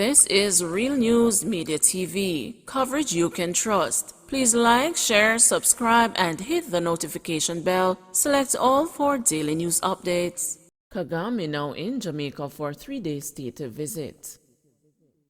This is Real News Media TV, coverage you can trust. Please like, share, subscribe, and hit the notification bell. Select all for daily news updates. Kagame now in Jamaica for a 3-day state visit.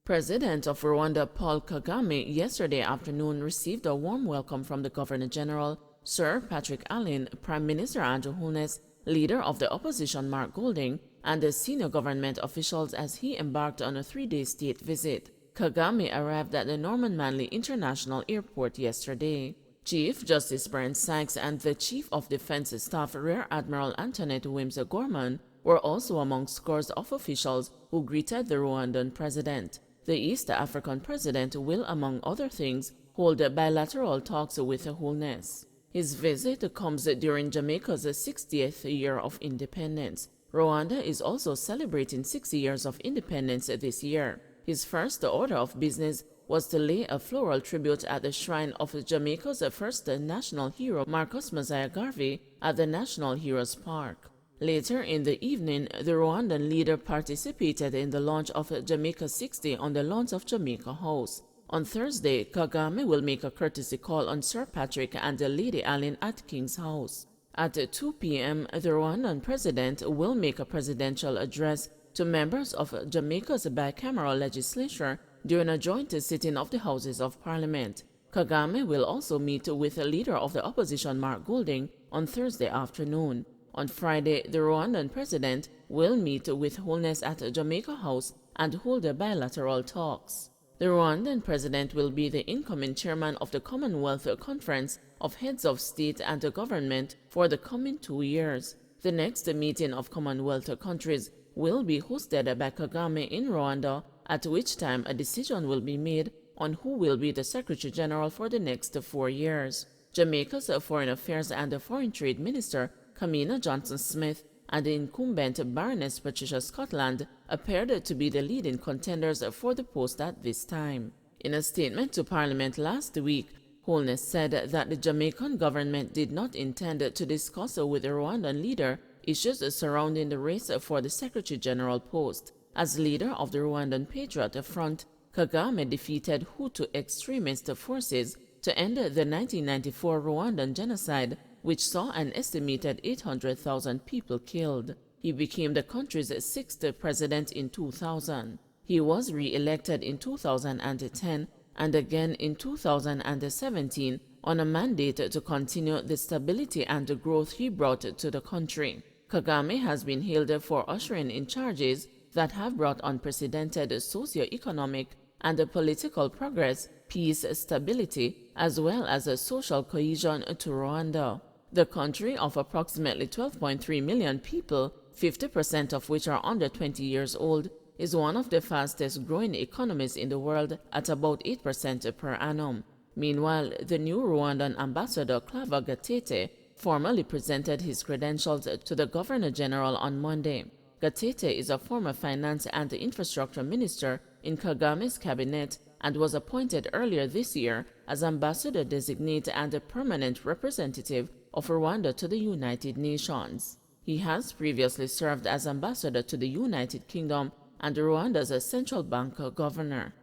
President of Rwanda Paul Kagame yesterday afternoon received a warm welcome from the Governor General, Sir Patrick Allen, Prime Minister Andrew Holness, leader of the opposition Mark Golding, and the senior government officials as he embarked on a 3-day state visit. Kagame arrived at the Norman Manley International Airport yesterday. Chief Justice Brian Sykes and the Chief of Defense Staff Rear Admiral Antoinette Gorman were also among scores of officials who greeted the Rwandan president. The East African president will, among other things, hold bilateral talks with Holness. His visit comes during Jamaica's 60th year of independence. Rwanda is also celebrating 60 years of independence this year. His first order of business was to lay a floral tribute at the shrine of Jamaica's first national hero, Marcus Mosiah Garvey, at the National Heroes Park. Later in the evening, the Rwandan leader participated in the launch of Jamaica 60 on the lawns of Jamaica House. On Thursday, Kagame will make a courtesy call on Sir Patrick and Lady Allen at King's House. At 2 p.m., the Rwandan president will make a presidential address to members of Jamaica's bicameral legislature during a joint sitting of the Houses of Parliament. Kagame will also meet with the leader of the opposition Mark Golding on Thursday afternoon. On Friday, the Rwandan president will meet with Holness at Jamaica House and hold bilateral talks. The Rwandan president will be the incoming chairman of the Commonwealth Conference of Heads of State and Government for the coming 2 years. The next meeting of Commonwealth countries will be hosted by Kagame in Rwanda, at which time a decision will be made on who will be the Secretary General for the next 4 years. Jamaica's Foreign Affairs and Foreign Trade Minister, Kamina Johnson-Smith, and the incumbent Baroness Patricia Scotland appeared to be the leading contenders for the post at this time. In a statement to Parliament last week, Holness said that the Jamaican government did not intend to discuss with the Rwandan leader issues surrounding the race for the Secretary General post. As leader of the Rwandan Patriot Front, Kagame defeated Hutu extremist forces to end the 1994 Rwandan genocide, which saw an estimated 800,000 people killed. He became the country's 6th president in 2000. He was re-elected in 2010 and again in 2017 on a mandate to continue the stability and growth he brought to the country. Kagame has been hailed for ushering in charges that have brought unprecedented socio-economic and political progress, peace, stability, as well as social cohesion to Rwanda. The country of approximately 12.3 million people, 50% of which are under 20 years old, is one of the fastest growing economies in the world at about 8% per annum. Meanwhile, the new Rwandan ambassador Claver Gatete formally presented his credentials to the Governor General on Monday. Gatete is a former finance and infrastructure minister in Kagame's cabinet and was appointed earlier this year as ambassador designate and a permanent representative of Rwanda to the United Nations. He has previously served as ambassador to the United Kingdom and Rwanda's central bank governor.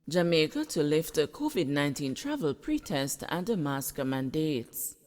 Jamaica to lift COVID-19 travel pre-test and mask mandates.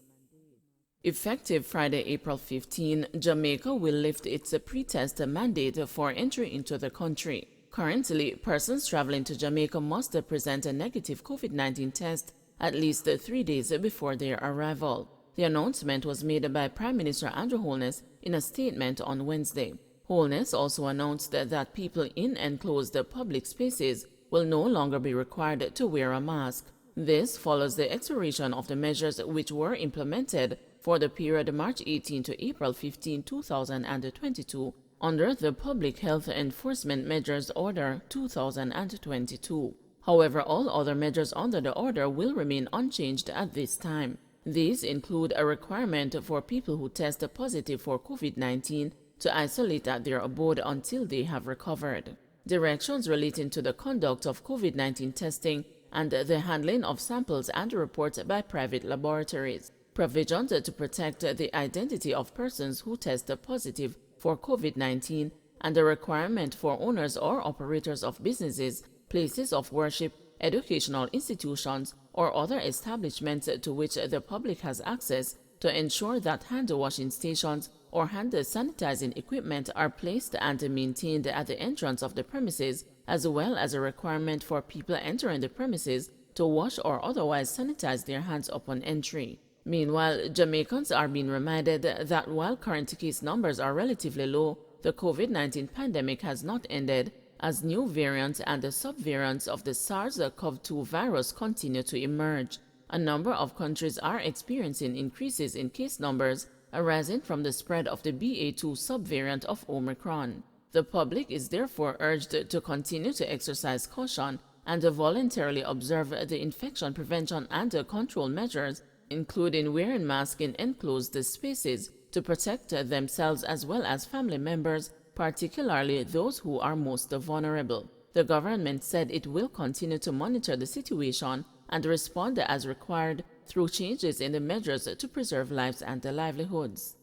Effective Friday, April 15, Jamaica will lift its pre-test mandate for entry into the country. Currently, persons traveling to Jamaica must present a negative COVID-19 test at least 3 days before their arrival. The announcement was made by Prime Minister Andrew Holness in a statement on Wednesday. Holness also announced that people in enclosed public spaces will no longer be required to wear a mask. This follows the expiration of the measures which were implemented for the period March 18 to April 15, 2022 under the Public Health Enforcement Measures Order 2022. However, all other measures under the order will remain unchanged at this time. These include a requirement for people who test positive for COVID-19 to isolate at their abode until they have recovered. Directions relating to the conduct of COVID-19 testing and the handling of samples and reports by private laboratories. Provisions to protect the identity of persons who test positive for COVID-19 and a requirement for owners or operators of businesses, places of worship, educational institutions, or other establishments to which the public has access to ensure that hand washing stations or hand sanitizing equipment are placed and maintained at the entrance of the premises, as well as a requirement for people entering the premises to wash or otherwise sanitize their hands upon entry. Meanwhile, Jamaicans are being reminded that while current case numbers are relatively low, the COVID-19 pandemic has not ended, as new variants and the subvariants of the SARS-CoV-2 virus continue to emerge. A number of countries are experiencing increases in case numbers arising from the spread of the BA2 subvariant of Omicron. The public is therefore urged to continue to exercise caution and voluntarily observe the infection prevention and control measures, including wearing masks in enclosed spaces to protect themselves as well as family members, particularly those who are most vulnerable. The government said it will continue to monitor the situation and respond as required through changes in the measures to preserve lives and livelihoods.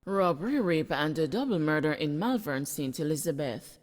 Robbery, rape, and double murder in Malvern, St. Elizabeth.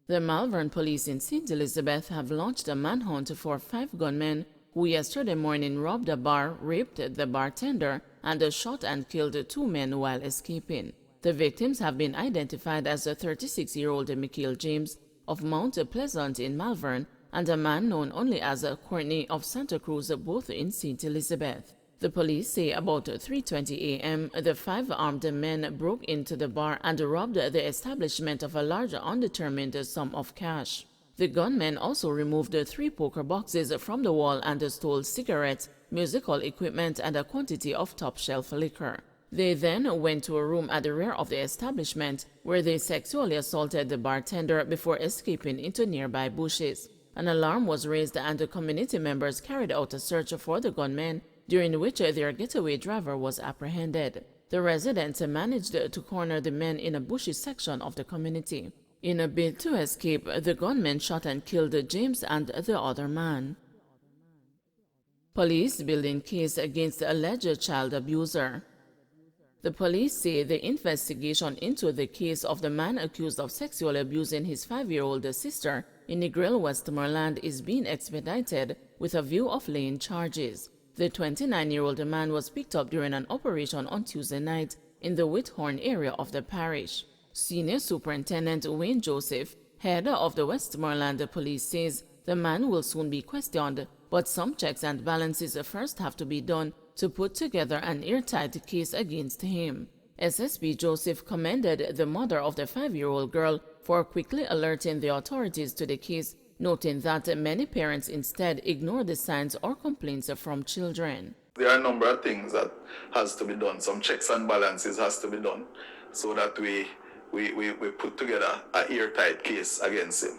The Malvern police in St. Elizabeth have launched a manhunt for 5 gunmen who yesterday morning robbed a bar, raped the bartender, and shot and killed 2 men while escaping. The victims have been identified as a 36-year-old Michael James of Mount Pleasant in Malvern and a man known only as Courtney of Santa Cruz, both in St. Elizabeth. The police say about 3:20 a.m., the 5 armed men broke into the bar and robbed the establishment of a large undetermined sum of cash. The gunmen also removed 3 poker boxes from the wall and stole cigarettes, musical equipment, and a quantity of top-shelf liquor. They then went to a room at the rear of the establishment where they sexually assaulted the bartender before escaping into nearby bushes. An alarm was raised and the community members carried out a search for the gunmen, during which their getaway driver was apprehended. The residents managed to corner the men in a bushy section of the community. In a bid to escape, the gunmen shot and killed James and the other man. Police building case against alleged child abuser. The police say the investigation into the case of the man accused of sexually abusing his 5-year-old sister in Negril, Westmoreland is being expedited with a view of laying charges. The 29-year-old man was picked up during an operation on Tuesday night in the Whithorn area of the parish. Senior Superintendent Wayne Joseph, head of the Westmoreland Police, says the man will soon be questioned, but some checks and balances first have to be done to put together an airtight case against him. SSP Joseph commended the mother of the 5-year-old girl for quickly alerting the authorities to the case, noting that many parents instead ignore the signs or complaints from children. There are a number of things that has to be done. Some checks and balances has to be done so that we put together an airtight case against him.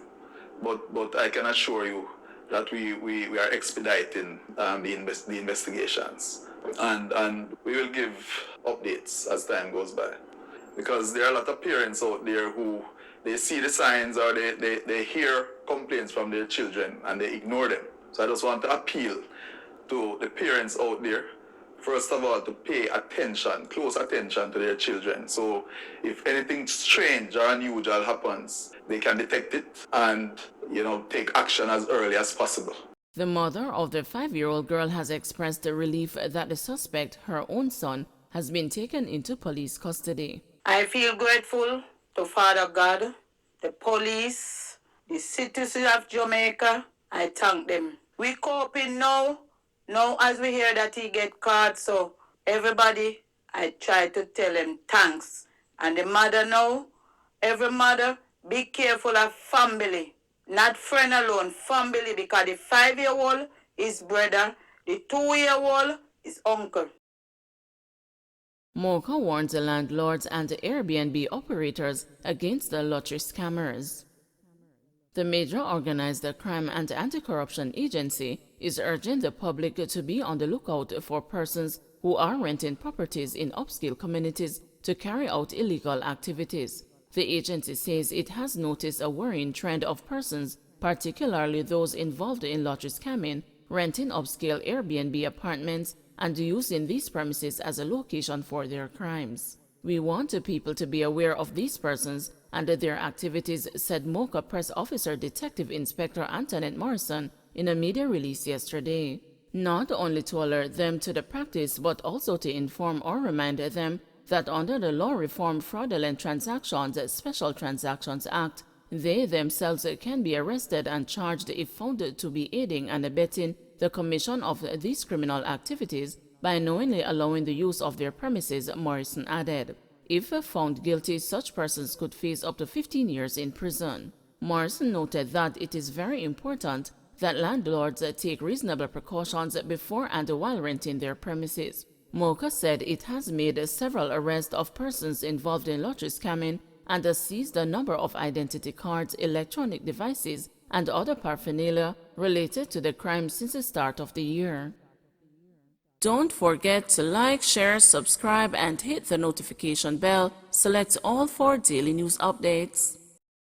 But I can assure you that we are expediting the investigations. And we will give updates as time goes by. Because there are a lot of parents out there who they see the signs or they hear complaints from their children and they ignore them. So I just want to appeal to the parents out there, first of all, to pay attention, close attention to their children. So if anything strange or unusual happens, they can detect it and, take action as early as possible. The mother of the 5-year-old girl has expressed the relief that the suspect, her own son, has been taken into police custody. I feel grateful to Father God, the police, the citizens of Jamaica. I thank them. We coping now as we hear that he get caught, so everybody, I try to tell them thanks. And the mother now, every mother, be careful of family. Not friend alone, family, because the 5-year-old is brother, the 2-year-old is uncle. Mocha warns the landlords and the Airbnb operators against the lottery scammers. The major organized crime and anti-corruption agency is urging the public to be on the lookout for persons who are renting properties in upscale communities to carry out illegal activities. The agency says it has noticed a worrying trend of persons, particularly those involved in lottery scamming, renting upscale Airbnb apartments and using these premises as a location for their crimes. We want the people to be aware of these persons and their activities, said Mocha Press Officer Detective Inspector Antoinette Morrison in a media release yesterday. Not only to alert them to the practice, but also to inform or remind them that under the Law Reform Fraudulent Transactions Special Transactions Act, they themselves can be arrested and charged if found to be aiding and abetting the commission of these criminal activities by knowingly allowing the use of their premises, Morrison added. If found guilty, such persons could face up to 15 years in prison. Morrison noted that it is very important that landlords take reasonable precautions before and while renting their premises. Mocha said it has made several arrests of persons involved in lottery scamming and has seized a number of identity cards, electronic devices, and other paraphernalia related to the crime since the start of the year. Don't forget to like, share, subscribe, and hit the notification bell. Select all for daily news updates.